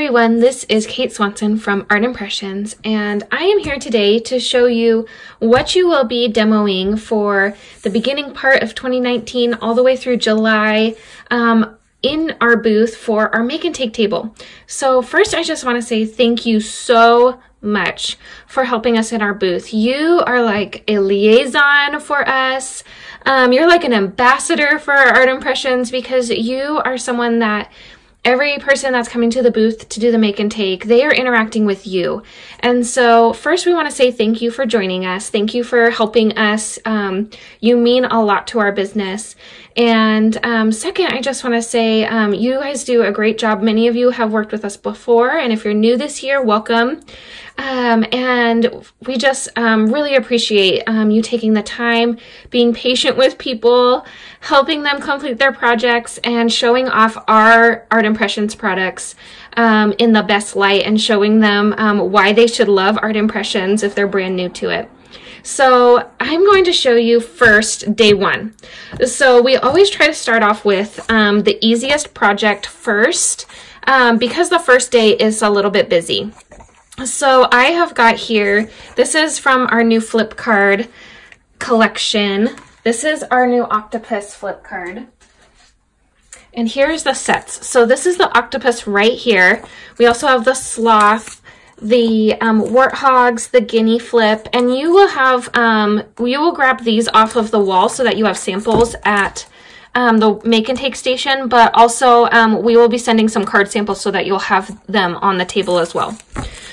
everyone, this is Kate Swanson from Art Impressions, and I am here today to show you what you will be demoing for the beginning part of 2019 all the way through July in our booth for our make and take table. So first I just want to say thank you so much for helping us in our booth. You are like a liaison for us. You're like an ambassador for our Art Impressions because you are someone that every person that's coming to the booth to do the make and take, they are interacting with you. And so first we want to say thank you for joining us. Thank you for helping us. You mean a lot to our business. And second, I just want to say you guys do a great job. Many of you have worked with us before, and if you're new this year, welcome. And we just really appreciate you taking the time, being patient with people, helping them complete their projects, and showing off our Art Impressions products in the best light and showing them why they should love Art Impressions if they're brand new to it. So I'm going to show you first day one. So we always try to start off with the easiest project first because the first day is a little bit busy. So I have got here, this is from our new flip card collection. This is our new octopus flip card. And here's the sets. So this is the octopus right here. We also have the sloth, the warthogs, the guinea flip, and you will have, you will grab these off of the wall so that you have samples at the make and take station, but also we will be sending some card samples so that you'll have them on the table as well.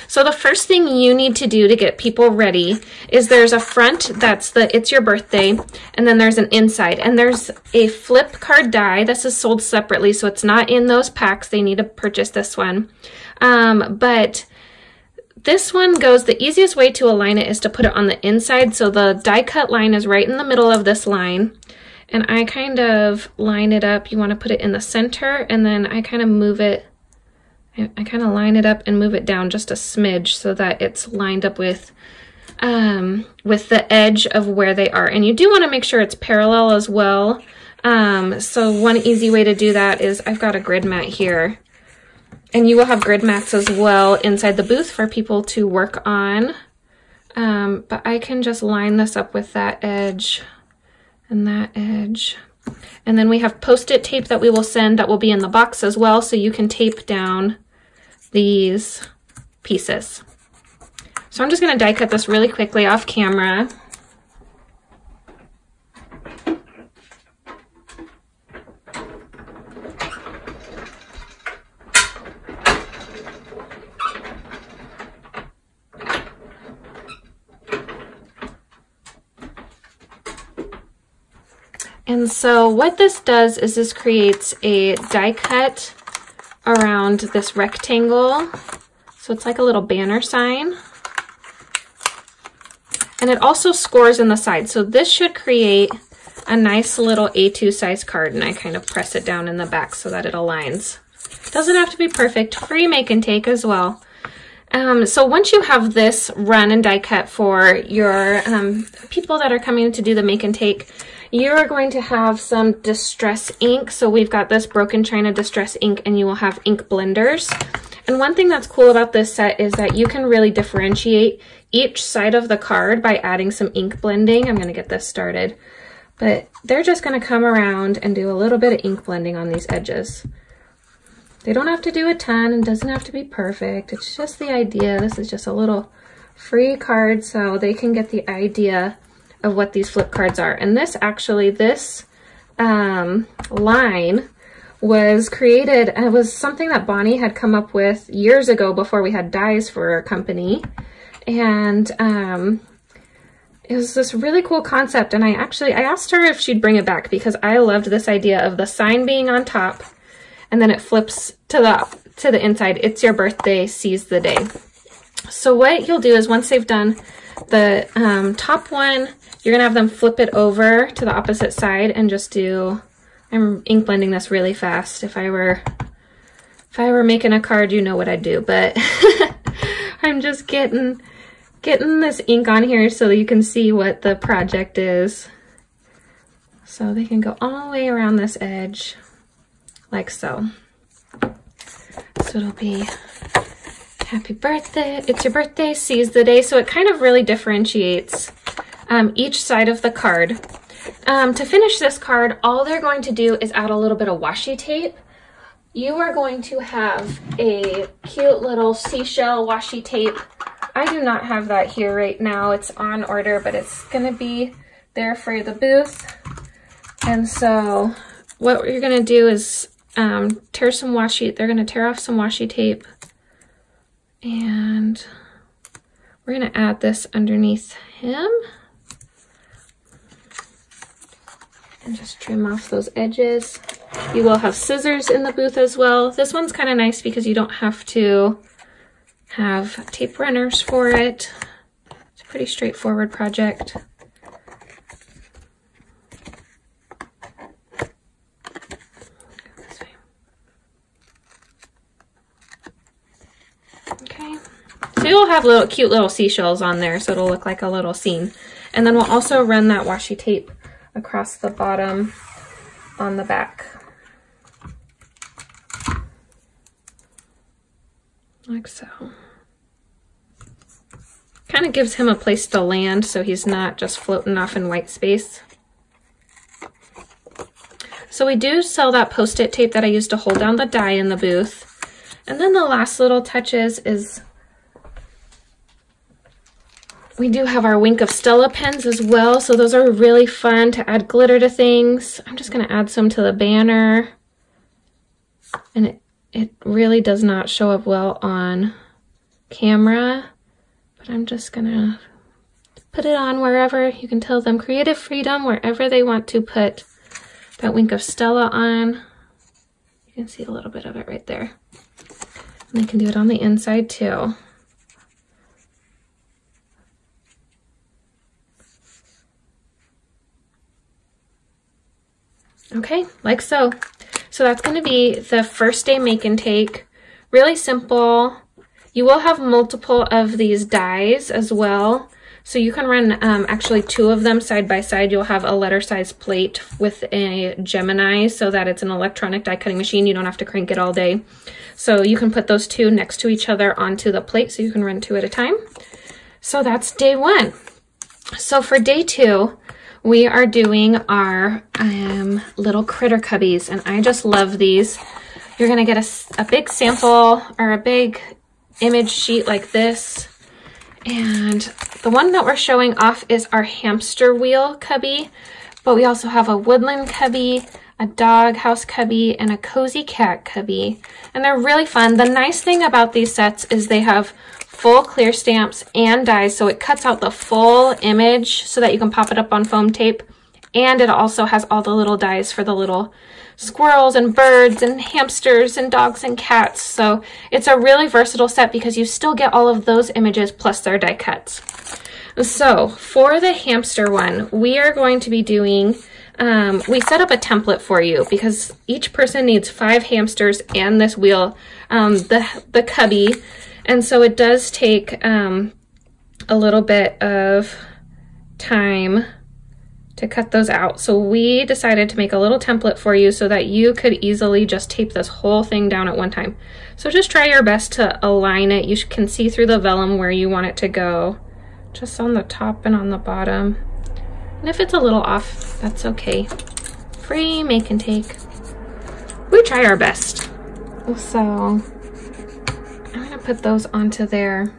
So the first thing you need to do to get people ready is there's a front that's the It's Your Birthday, and then there's an inside, and there's a flip card die. This is sold separately, so it's not in those packs. They need to purchase this one. But this one goes, the easiest way to align it is to put it on the inside. So the die cut line is right in the middle of this line. And I kind of line it up. You want to put it in the center, and then I kind of move it. I kind of line it up and move it down just a smidge so that it's lined up with the edge of where they are. And you do want to make sure it's parallel as well. So one easy way to do that is I've got a grid mat here. And you will have grid mats as well inside the booth for people to work on. But I can just line this up with that edge and that edge. And then we have Post-it tape that we will send that will be in the box as well, so you can tape down these pieces. So I'm just going to die cut this really quickly off camera. And so what this does is this creates a die cut around this rectangle. So it's like a little banner sign. And it also scores in the side. So this should create a nice little A2 size card, and I kind of press it down in the back so that it aligns. It doesn't have to be perfect, free make and take as well. So once you have this run and die cut for your people that are coming to do the make and take, you're going to have some distress ink. So we've got this Broken China distress ink, and you will have ink blenders. And one thing that's cool about this set is that you can really differentiate each side of the card by adding some ink blending. I'm going to get this started. But they're just going to come around and do a little bit of ink blending on these edges. They don't have to do a ton and doesn't have to be perfect. It's just the idea. This is just a little free card so they can get the idea of what these flip cards are. And this actually, this line was created, and it was something that Bonnie had come up with years ago before we had dies for our company. And it was this really cool concept, and I asked her if she'd bring it back because I loved this idea of the sign being on top, and then it flips to the inside. It's your birthday, seize the day. So what you'll do is once they've done the top one, you're gonna have them flip it over to the opposite side and just do, I'm ink blending this really fast. If I were making a card, you know what I'd do, but I'm just getting this ink on here so that you can see what the project is. So they can go all the way around this edge like so. So it'll be happy birthday, it's your birthday, seize the day. So it kind of really differentiates each side of the card. To finish this card, all they're going to do is add a little bit of washi tape. You are going to have a cute little seashell washi tape. I do not have that here right now. It's on order, but it's gonna be there for the booth. And so what you're gonna do is tear some washi, they're gonna tear off some washi tape, and we're gonna add this underneath him. And just trim off those edges. You will have scissors in the booth as well. This one's kind of nice because you don't have to have tape runners for it. It's a pretty straightforward project. Okay, so you'll have little cute little seashells on there, so it'll look like a little scene. And then we'll also run that washi tape across the bottom on the back. Like so. Kind of gives him a place to land so he's not just floating off in white space. So we do sell that Post-it tape that I used to hold down the die in the booth. And then the last little touches is we do have our Wink of Stella pens as well. So those are really fun to add glitter to things. I'm just going to add some to the banner. And it really does not show up well on camera, but I'm just going to put it on wherever. You can tell them creative freedom wherever they want to put that Wink of Stella on. You can see a little bit of it right there. And they can do it on the inside too. Okay, like so. So that's going to be the first day make and take. Really simple. You will have multiple of these dies as well. So you can run actually 2 of them side by side. You'll have a letter size plate with a Gemini so that it's an electronic die cutting machine. You don't have to crank it all day. So you can put those 2 next to each other onto the plate so you can run 2 at a time. So that's day 1. So for day 2, we are doing our little critter cubbies, and I just love these. You're gonna get a big sample or a big image sheet like this. And the one that we're showing off is our hamster wheel cubby, but we also have a woodland cubby, a dog house cubby, and a cozy cat cubby. And they're really fun. The nice thing about these sets is they have full clear stamps and dies, so it cuts out the full image so that you can pop it up on foam tape. And it also has all the little dies for the little squirrels and birds and hamsters and dogs and cats. So it's a really versatile set because you still get all of those images plus their die cuts. So for the hamster one, we are going to be doing, we set up a template for you because each person needs 5 hamsters and this wheel, the cubby. And so it does take a little bit of time to cut those out. So we decided to make a little template for you so that you could easily just tape this whole thing down at one time. So just try your best to align it. You can see through the vellum where you want it to go, just on the top and on the bottom. And if it's a little off, that's okay. Free make and take. We try our best. So I'm gonna put those onto there.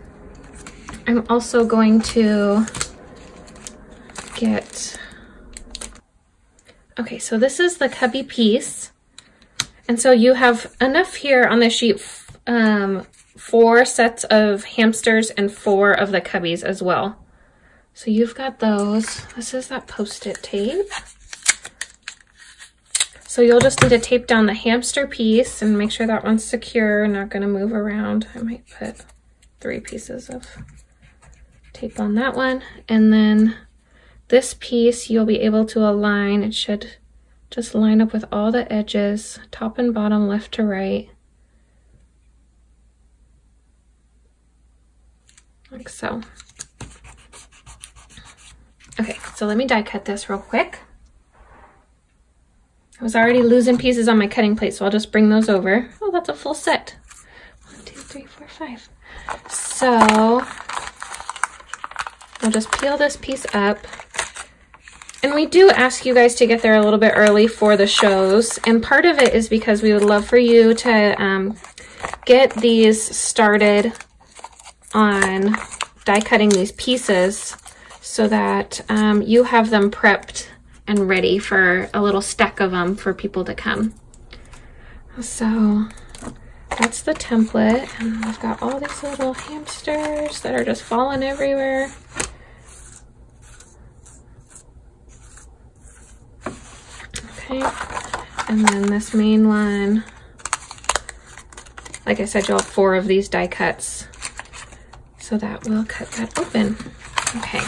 I'm also going to get, okay, so this is the cubby piece. And so you have enough here on the sheet, 4 sets of hamsters and 4 of the cubbies as well. So you've got those. This is that Post-it tape. So you'll just need to tape down the hamster piece and make sure that one's secure, not gonna move around. I might put 3 pieces of tape on that one. And then this piece you'll be able to align. It should just line up with all the edges, top and bottom, left to right. Like so. Okay, so let me die cut this real quick. I was already losing pieces on my cutting plate, so I'll just bring those over. Oh, that's a full set. 1, 2, 3, 4, 5. So we'll just peel this piece up. And we do ask you guys to get there a little bit early for the shows. And part of it is because we would love for you to get these started on die cutting these pieces so that you have them prepped and ready for a little stack of them for people to come. So that's the template, and I've got all these little hamsters that are just falling everywhere. Okay, and then this main one, like I said, you'll have 4 of these die cuts, so that will cut that open. Okay.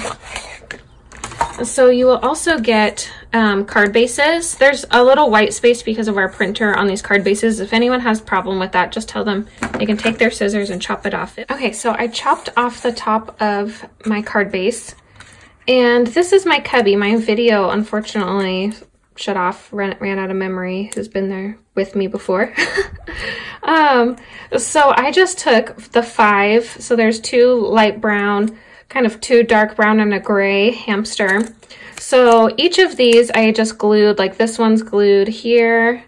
So you will also get card bases. There's a little white space because of our printer on these card bases. If anyone has a problem with that, just tell them they can take their scissors and chop it off. Okay, so I chopped off the top of my card base. And this is my cubby. My video, unfortunately, shut off, ran out of memory, who's been there with me before. So I just took the 5. So there's 2 light brown, kind of 2 dark brown and a gray hamster. So each of these I just glued, like this one's glued here.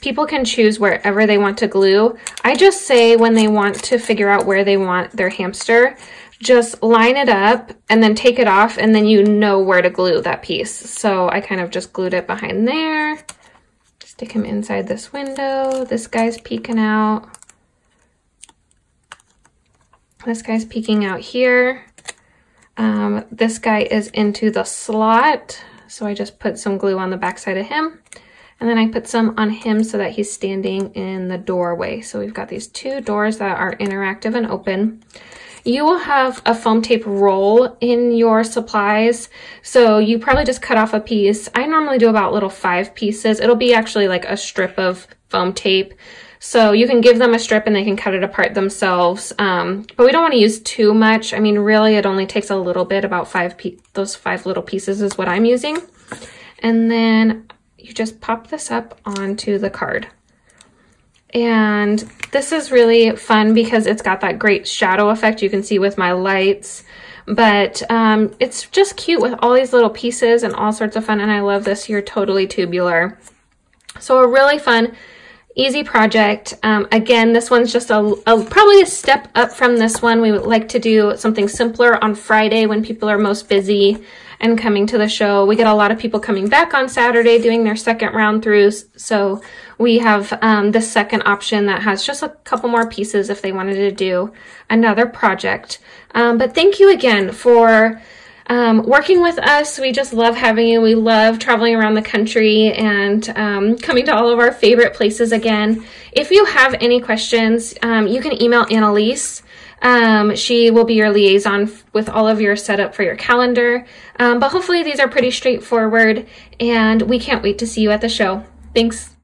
People can choose wherever they want to glue. I just say when they want to figure out where they want their hamster, just line it up and then take it off, and then you know where to glue that piece. So I kind of just glued it behind there. Stick him inside this window. This guy's peeking out. This guy's peeking out here. This guy is into the slot, so I just put some glue on the back side of him, and then I put some on him so that he's standing in the doorway. So we've got these 2 doors that are interactive and open. You will have a foam tape roll in your supplies, so you probably just cut off a piece. I normally do about little 5 pieces. It'll be actually like a strip of foam tape. So you can give them a strip and they can cut it apart themselves. But we don't want to use too much. I mean, really, it only takes a little bit, about those 5 little pieces is what I'm using. And then you just pop this up onto the card. And this is really fun because it's got that great shadow effect you can see with my lights. But it's just cute with all these little pieces and all sorts of fun. And I love this here, totally tubular. So a really fun, easy project. Again, this one's just probably a step up from this one. We would like to do something simpler on Friday when people are most busy and coming to the show. We get a lot of people coming back on Saturday doing their second round throughs. So we have this second option that has just a couple more pieces if they wanted to do another project. But thank you again for working with us. We just love having you. We love traveling around the country and coming to all of our favorite places again. If you have any questions, you can email Annalise. She will be your liaison with all of your setup for your calendar. But hopefully these are pretty straightforward, and we can't wait to see you at the show. Thanks.